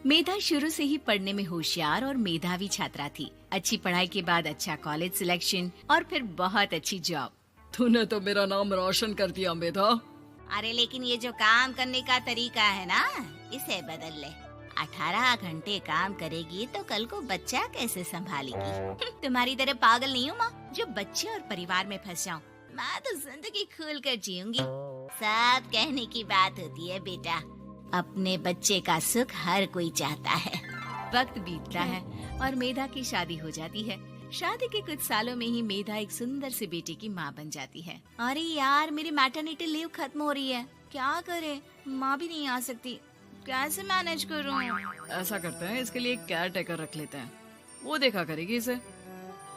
मेधा शुरू से ही पढ़ने में होशियार और मेधावी छात्रा थी। अच्छी पढ़ाई के बाद अच्छा कॉलेज सिलेक्शन और फिर बहुत अच्छी जॉब। तूने तो मेरा नाम रोशन कर दिया मेधा। अरे लेकिन ये जो काम करने का तरीका है ना, इसे बदल ले। 18 घंटे काम करेगी तो कल को बच्चा कैसे संभालेगी? तुम्हारी तरह पागल नहीं हूँ माँ, जो बच्चे और परिवार में फंस जाऊँ। मैं तो जिंदगी खुल कर जीऊंगी। सब कहने की बात होती है बेटा, अपने बच्चे का सुख हर कोई चाहता है। वक्त बीतता है और मेधा की शादी हो जाती है। शादी के कुछ सालों में ही मेधा एक सुंदर से बेटे की माँ बन जाती है। अरे यार, मेरी मैटरनिटी लीव खत्म हो रही है, क्या करे? माँ भी नहीं आ सकती, कैसे मैनेज करूँ? ऐसा करते हैं, इसके लिए एक केयर टेकर रख लेते हैं, वो देखा करेगी इसे।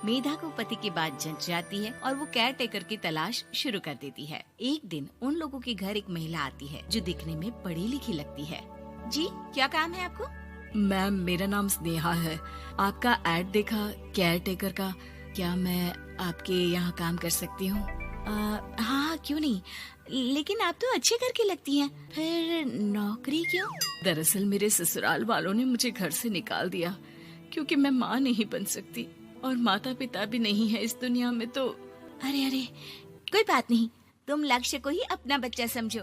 मेधा को पति की बात जंच जाती है और वो केयर टेकर की तलाश शुरू कर देती है। एक दिन उन लोगों के घर एक महिला आती है जो दिखने में पढ़ी लिखी लगती है। जी, क्या काम है आपको? मैम, मेरा नाम स्नेहा है। आपका एड देखा केयर टेकर का, क्या मैं आपके यहाँ काम कर सकती हूँ? हाँ, क्यों नहीं, लेकिन आप तो अच्छे घर की लगती हैं, फिर नौकरी क्यों? दरअसल मेरे ससुराल वालों ने मुझे घर से निकाल दिया क्योंकि मैं माँ नहीं बन सकती और माता पिता भी नहीं है इस दुनिया में। तो अरे कोई बात नहीं, तुम लक्ष्य को ही अपना बच्चा समझो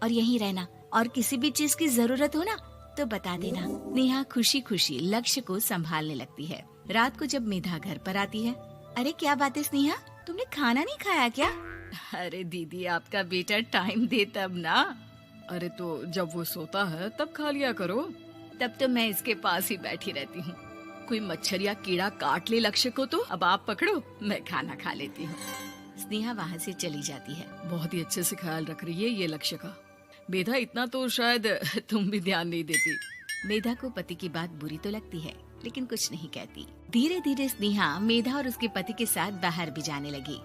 और यहीं रहना, और किसी भी चीज की जरूरत हो ना तो बता देना। नेहा खुशी खुशी लक्ष्य को संभालने लगती है। रात को जब मेधा घर पर आती है, अरे क्या बात है स्नेहा, तुमने खाना नहीं खाया क्या? अरे दीदी, आपका बेटा टाइम दे तब ना। अरे तो जब वो सोता है तब खा लिया करो। तब तो मैं इसके पास ही बैठी रहती हूँ। कोई मच्छर या कीड़ा काट ले लक्ष्य को तो अब आप पकड़ो, मैं खाना खा लेती हूँ। स्नेहा वहाँ से चली जाती है। बहुत ही अच्छे से ख्याल रख रही है ये लक्ष्य का। मेधा, इतना तो शायद तुम भी ध्यान नहीं देती। मेधा को पति की बात बुरी तो लगती है, लेकिन कुछ नहीं कहती। धीरे धीरे स्नेहा मेधा और उसके पति के साथ बाहर भी जाने लगी।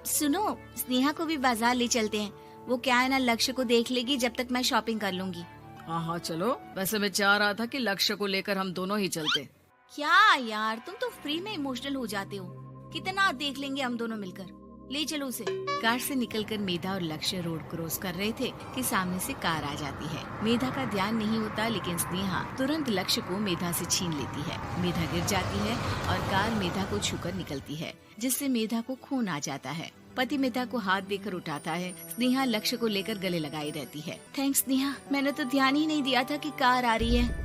सुनो, स्नेहा को भी बाजार ले चलते हैं, वो क्या है ना, लक्ष्य को देख लेगी जब तक मैं शॉपिंग कर लूंगी। हाँ चलो, वैसे मैं चाह रहा था कि लक्ष्य को लेकर हम दोनों ही चलते। क्या यार, तुम तो फ्री में इमोशनल हो जाते हो, कितना देख लेंगे हम दोनों मिलकर, ले चलो उसे। कार से निकलकर मेधा और लक्ष्य रोड क्रॉस कर रहे थे कि सामने से कार आ जाती है। मेधा का ध्यान नहीं होता, लेकिन स्नेहा तुरंत लक्ष्य को मेधा से छीन लेती है। मेधा गिर जाती है और कार मेधा को छूकर निकलती है, जिससे मेधा को खून आ जाता है। पति मेधा को हाथ देकर उठाता है। स्नेहा लक्ष्य को लेकर गले लगाई रहती है। थैंक्स स्नेहा, मैंने तो ध्यान ही नहीं दिया था कि कार आ रही है।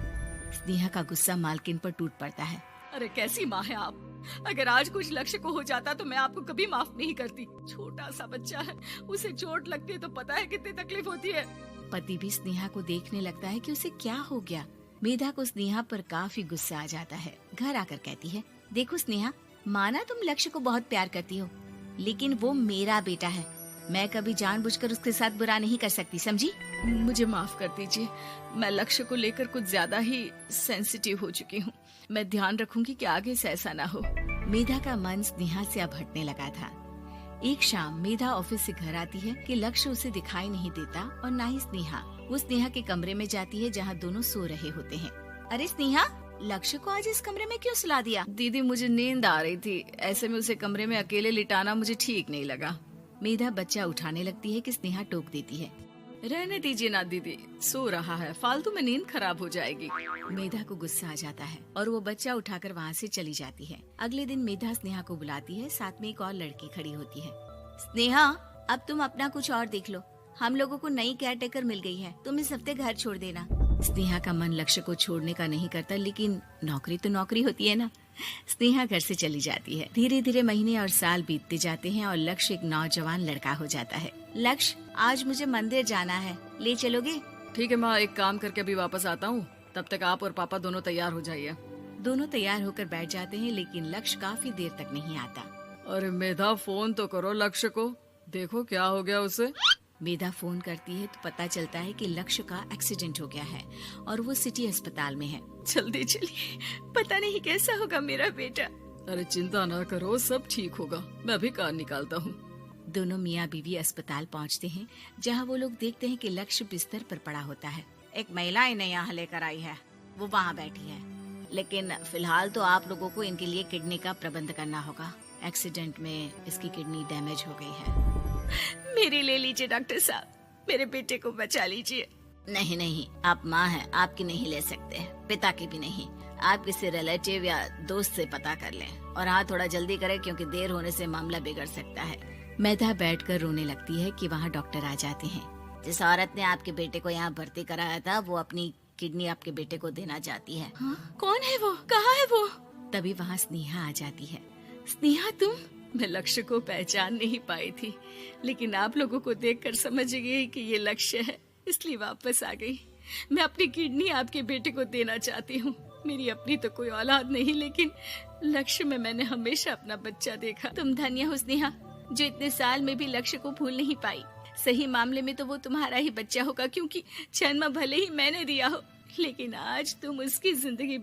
स्नेहा का गुस्सा मालकिन पर टूट पड़ता है। अरे कैसी माँ है आप, अगर आज कुछ लक्ष्य को हो जाता तो मैं आपको कभी माफ नहीं करती। छोटा सा बच्चा है, उसे चोट लगती है तो पता है कितनी तकलीफ होती है। पति भी स्नेहा को देखने लगता है कि उसे क्या हो गया। मेधा को स्नेहा पर काफी गुस्सा आ जाता है। घर आकर कहती है, देखो स्नेहा, माना तुम लक्ष्य को बहुत प्यार करती हो, लेकिन वो मेरा बेटा है, मैं कभी जानबूझकर उसके साथ बुरा नहीं कर सकती, समझी? मुझे माफ कर दीजिए, मैं लक्ष्य को लेकर कुछ ज्यादा ही सेंसिटिव हो चुकी हूँ। मैं ध्यान रखूंगी कि आगे से ऐसा ना हो। मेधा का मन स्नेहा से अब हटने लगा था। एक शाम मेधा ऑफिस से घर आती है कि लक्ष्य उसे दिखाई नहीं देता और न ही स्नेहा। वो स्नेहा के कमरे में जाती है जहाँ दोनों सो रहे होते हैं। अरे स्नेहा, लक्ष्य को आज इस कमरे में क्यों सुला दिया? दीदी, मुझे नींद आ रही थी, ऐसे में उसे कमरे में अकेले लिटाना मुझे ठीक नहीं लगा। मेधा बच्चा उठाने लगती है कि स्नेहा टोक देती है। रहने दीजिए ना दीदी, सो रहा है, फालतू में नींद खराब हो जाएगी। मेधा को गुस्सा आ जाता है और वो बच्चा उठाकर वहाँ से चली जाती है। अगले दिन मेधा स्नेहा को बुलाती है, साथ में एक और लड़की खड़ी होती है। स्नेहा, अब तुम अपना कुछ और देख लो, हम लोगों को नई केयर टेकर मिल गई है, तुम इस हफ्ते घर छोड़ देना। स्नेहा का मन लक्ष्य को छोड़ने का नहीं करता, लेकिन नौकरी तो नौकरी होती है ना। स्नेहा घर से चली जाती है। धीरे धीरे महीने और साल बीतते जाते हैं और लक्ष्य एक नौजवान लड़का हो जाता है। लक्ष्य, आज मुझे मंदिर जाना है, ले चलोगे? ठीक है माँ, एक काम करके अभी वापस आता हूँ, तब तक आप और पापा दोनों तैयार हो जाइए। दोनों तैयार होकर बैठ जाते हैं, लेकिन लक्ष्य काफी देर तक नहीं आता। अरे मेधा, फोन तो करो लक्ष्य को, देखो क्या हो गया उसे। मेधा फोन करती है तो पता चलता है कि लक्ष्य का एक्सीडेंट हो गया है और वो सिटी अस्पताल में है। जल्दी चलिए, पता नहीं कैसा होगा मेरा बेटा। अरे चिंता ना करो, सब ठीक होगा, मैं अभी कार निकालता हूँ। दोनों मियाँ बीवी अस्पताल पहुँचते हैं, जहाँ वो लोग देखते हैं कि लक्ष्य बिस्तर पर पड़ा होता है। एक महिला इन्हें यहाँ लेकर आई है, वो वहाँ बैठी है, लेकिन फिलहाल तो आप लोगों को इनके लिए किडनी का प्रबंध करना होगा। एक्सीडेंट में इसकी किडनी डैमेज हो गई है। मेरी ले लीजिए डॉक्टर साहब, मेरे बेटे को बचा लीजिए। नहीं नहीं, आप माँ हैं, आपकी नहीं ले सकते, पिता की भी नहीं। आप किसी रिलेटिव या दोस्त से पता कर लें और हाँ थोड़ा जल्दी करें क्योंकि देर होने से मामला बिगड़ सकता है। मेधा बैठकर रोने लगती है कि वहाँ डॉक्टर आ जाते हैं। जिस औरत ने आपके बेटे को यहाँ भर्ती कराया था वो अपनी किडनी आपके बेटे को देना चाहती है। हाँ? कौन है वो? कहाँ है वो? तभी वहाँ स्नेहा आ जाती है। स्नेहा तुम? मैं लक्ष्य को पहचान नहीं पाई थी, लेकिन आप लोगों को देखकर समझ गई कि ये लक्ष्य है, इसलिए वापस आ गई। मैं अपनी किडनी आपके बेटे को देना चाहती हूँ। मेरी अपनी तो कोई औलाद नहीं, लेकिन लक्ष्य में मैंने हमेशा अपना बच्चा देखा। तुम धन्य हो स्नेहा, जो इतने साल में भी लक्ष्य को भूल नहीं पाई। सही मामले में तो वो तुम्हारा ही बच्चा होगा, क्योंकि जन्म भले ही मैंने दिया हो, लेकिन आज तुम उसकी जिंदगी